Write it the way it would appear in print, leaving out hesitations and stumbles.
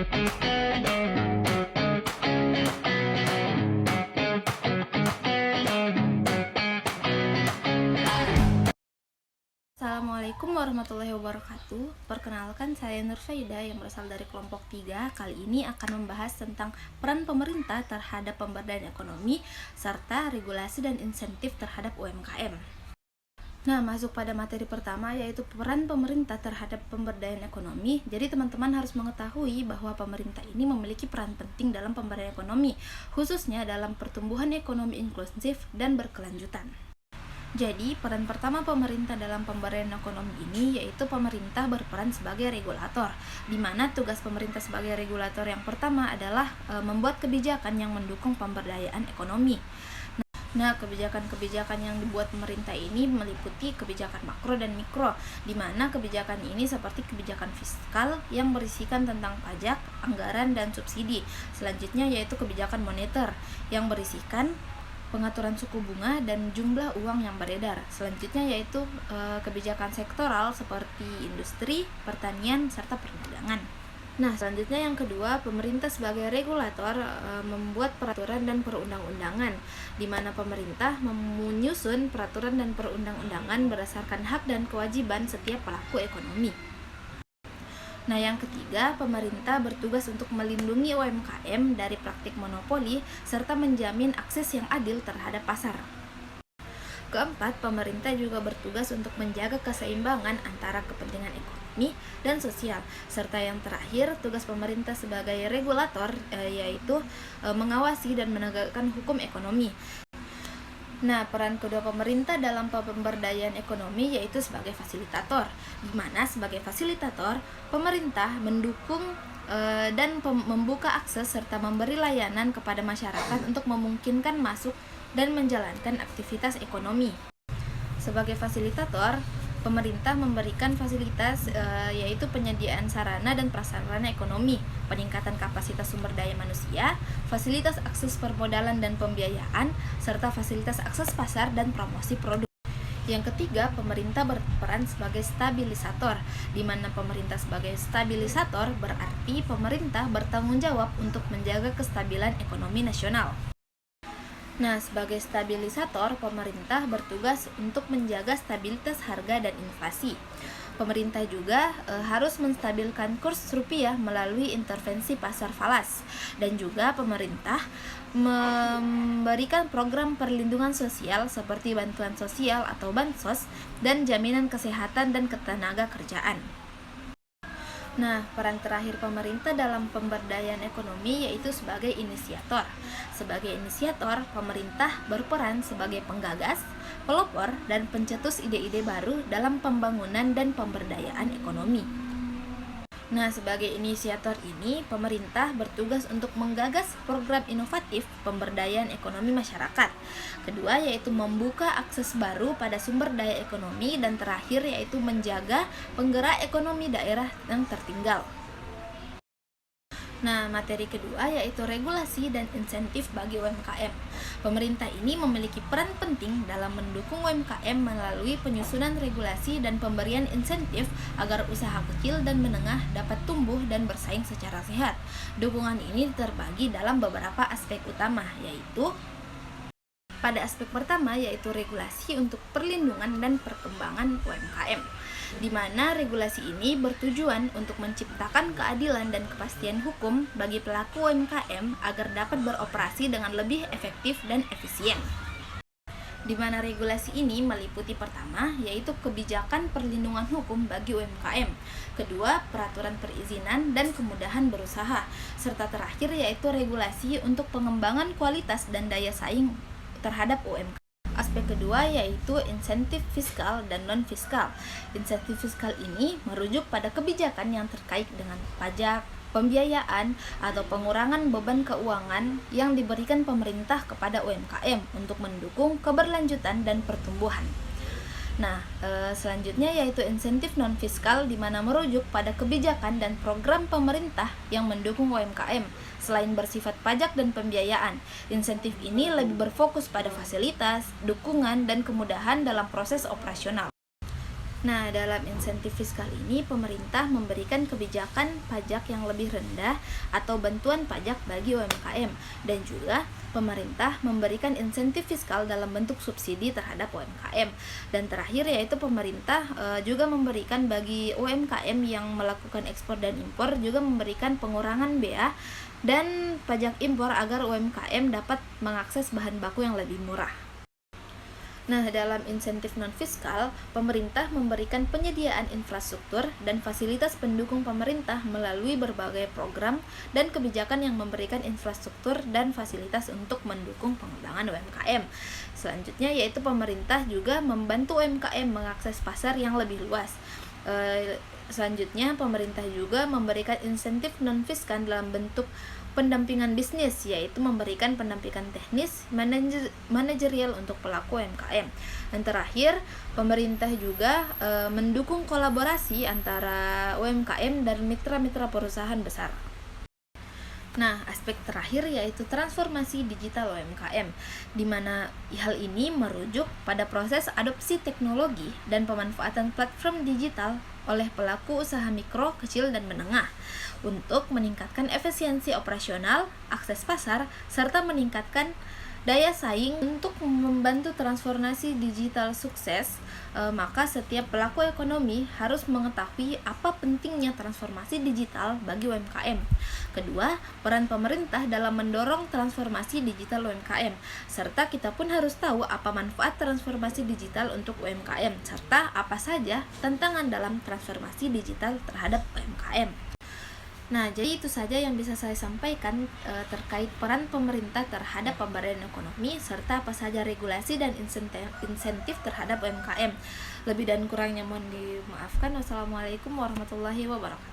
Assalamualaikum warahmatullahi wabarakatuh. Perkenalkan, saya Nurfaida yang berasal dari kelompok 3. Kali ini akan membahas tentang peran pemerintah terhadap pemberdayaan ekonomi serta regulasi dan insentif terhadap UMKM. Nah, masuk pada materi pertama, yaitu peran pemerintah terhadap pemberdayaan ekonomi. Jadi teman-teman harus mengetahui bahwa pemerintah ini memiliki peran penting dalam pemberdayaan ekonomi, khususnya dalam pertumbuhan ekonomi inklusif dan berkelanjutan. Jadi, peran pertama pemerintah dalam pemberdayaan ekonomi ini yaitu pemerintah berperan sebagai regulator, di mana tugas pemerintah sebagai regulator yang pertama adalah membuat kebijakan yang mendukung pemberdayaan ekonomi. Nah, kebijakan-kebijakan yang dibuat pemerintah ini meliputi kebijakan makro dan mikro, di mana kebijakan ini seperti kebijakan fiskal yang berisikan tentang pajak, anggaran, dan subsidi. Selanjutnya yaitu kebijakan moneter yang berisikan pengaturan suku bunga dan jumlah uang yang beredar. Selanjutnya yaitu kebijakan sektoral seperti industri, pertanian, serta perdagangan. Nah, selanjutnya yang kedua, pemerintah sebagai regulator membuat peraturan dan perundang-undangan, di mana pemerintah menyusun peraturan dan perundang-undangan berdasarkan hak dan kewajiban setiap pelaku ekonomi. Nah, yang ketiga, pemerintah bertugas untuk melindungi UMKM dari praktik monopoli serta menjamin akses yang adil terhadap pasar. Keempat, pemerintah juga bertugas untuk menjaga keseimbangan antara kepentingan ekonomi dan sosial. Serta yang terakhir, tugas pemerintah sebagai regulator yaitu mengawasi dan menegakkan hukum ekonomi. Nah, peran kedua pemerintah dalam pemberdayaan ekonomi yaitu sebagai fasilitator, di mana sebagai fasilitator, pemerintah mendukung dan membuka akses serta memberi layanan kepada masyarakat untuk memungkinkan masuk dan menjalankan aktivitas ekonomi. Sebagai fasilitator, pemerintah memberikan fasilitas yaitu penyediaan sarana dan prasarana ekonomi, peningkatan kapasitas sumber daya manusia, fasilitas akses permodalan dan pembiayaan, serta fasilitas akses pasar dan promosi produk. Yang ketiga, pemerintah berperan sebagai stabilisator, di mana pemerintah sebagai stabilisator berarti pemerintah bertanggung jawab untuk menjaga kestabilan ekonomi nasional. Nah, sebagai stabilisator, pemerintah bertugas untuk menjaga stabilitas harga dan inflasi. Pemerintah juga harus menstabilkan kurs rupiah melalui intervensi pasar falas, dan juga pemerintah memberikan program perlindungan sosial seperti bantuan sosial atau bansos dan jaminan kesehatan dan ketenaga kerjaan. Nah, peran terakhir pemerintah dalam pemberdayaan ekonomi yaitu sebagai inisiator. Sebagai inisiator, pemerintah berperan sebagai penggagas, pelopor, dan pencetus ide-ide baru dalam pembangunan dan pemberdayaan ekonomi. Nah, sebagai inisiator ini, pemerintah bertugas untuk menggagas program inovatif pemberdayaan ekonomi masyarakat. Kedua, yaitu membuka akses baru pada sumber daya ekonomi, dan terakhir yaitu menjaga penggerak ekonomi daerah yang tertinggal. Nah, materi kedua yaitu regulasi dan insentif bagi UMKM. Pemerintah ini memiliki peran penting dalam mendukung UMKM melalui penyusunan regulasi dan pemberian insentif agar usaha kecil dan menengah dapat tumbuh dan bersaing secara sehat. Dukungan ini terbagi dalam beberapa aspek utama, yaitu pada aspek pertama yaitu regulasi untuk perlindungan dan perkembangan UMKM, di mana regulasi ini bertujuan untuk menciptakan keadilan dan kepastian hukum bagi pelaku UMKM agar dapat beroperasi dengan lebih efektif dan efisien. Di mana regulasi ini meliputi pertama yaitu kebijakan perlindungan hukum bagi UMKM, kedua peraturan perizinan dan kemudahan berusaha, serta terakhir yaitu regulasi untuk pengembangan kualitas dan daya saing terhadap UMKM. Aspek kedua yaitu insentif fiskal dan non-fiskal. Insentif fiskal ini merujuk pada kebijakan yang terkait dengan pajak, pembiayaan, atau pengurangan beban keuangan yang diberikan pemerintah kepada UMKM untuk mendukung keberlanjutan dan pertumbuhan. Nah, selanjutnya yaitu insentif non-fiskal, di mana merujuk pada kebijakan dan program pemerintah yang mendukung UMKM. Selain bersifat pajak dan pembiayaan, insentif ini lebih berfokus pada fasilitas, dukungan, dan kemudahan dalam proses operasional. Nah, dalam insentif fiskal ini, pemerintah memberikan kebijakan pajak yang lebih rendah atau bantuan pajak bagi UMKM, dan juga pemerintah memberikan insentif fiskal dalam bentuk subsidi terhadap UMKM. Dan terakhir yaitu pemerintah juga memberikan bagi UMKM yang melakukan ekspor dan impor, juga memberikan pengurangan bea dan pajak impor agar UMKM dapat mengakses bahan baku yang lebih murah. Nah, dalam insentif non-fiskal, pemerintah memberikan penyediaan infrastruktur dan fasilitas pendukung pemerintah melalui berbagai program dan kebijakan yang memberikan infrastruktur dan fasilitas untuk mendukung pengembangan UMKM. Selanjutnya, yaitu pemerintah juga membantu UMKM mengakses pasar yang lebih luas. Selanjutnya, pemerintah juga memberikan insentif non-fiskal dalam bentuk pendampingan bisnis, yaitu memberikan pendampingan teknis, manajerial untuk pelaku UMKM. Dan terakhir, pemerintah juga mendukung kolaborasi antara UMKM dan mitra-mitra perusahaan besar. Nah, aspek terakhir yaitu transformasi digital UMKM, di mana hal ini merujuk pada proses adopsi teknologi dan pemanfaatan platform digital oleh pelaku usaha mikro, kecil, dan menengah untuk meningkatkan efisiensi operasional, akses pasar, serta meningkatkan daya saing. Untuk membantu transformasi digital sukses, maka setiap pelaku ekonomi harus mengetahui apa pentingnya transformasi digital bagi UMKM. Kedua, peran pemerintah dalam mendorong transformasi digital UMKM, serta kita pun harus tahu apa manfaat transformasi digital untuk UMKM, serta apa saja tantangan dalam transformasi digital terhadap UMKM. Nah, jadi itu saja yang bisa saya sampaikan terkait peran pemerintah terhadap pemberdayaan ekonomi, serta apa saja regulasi dan insentif terhadap UMKM. Lebih dan kurangnya mohon dimaafkan. Wassalamualaikum warahmatullahi wabarakatuh.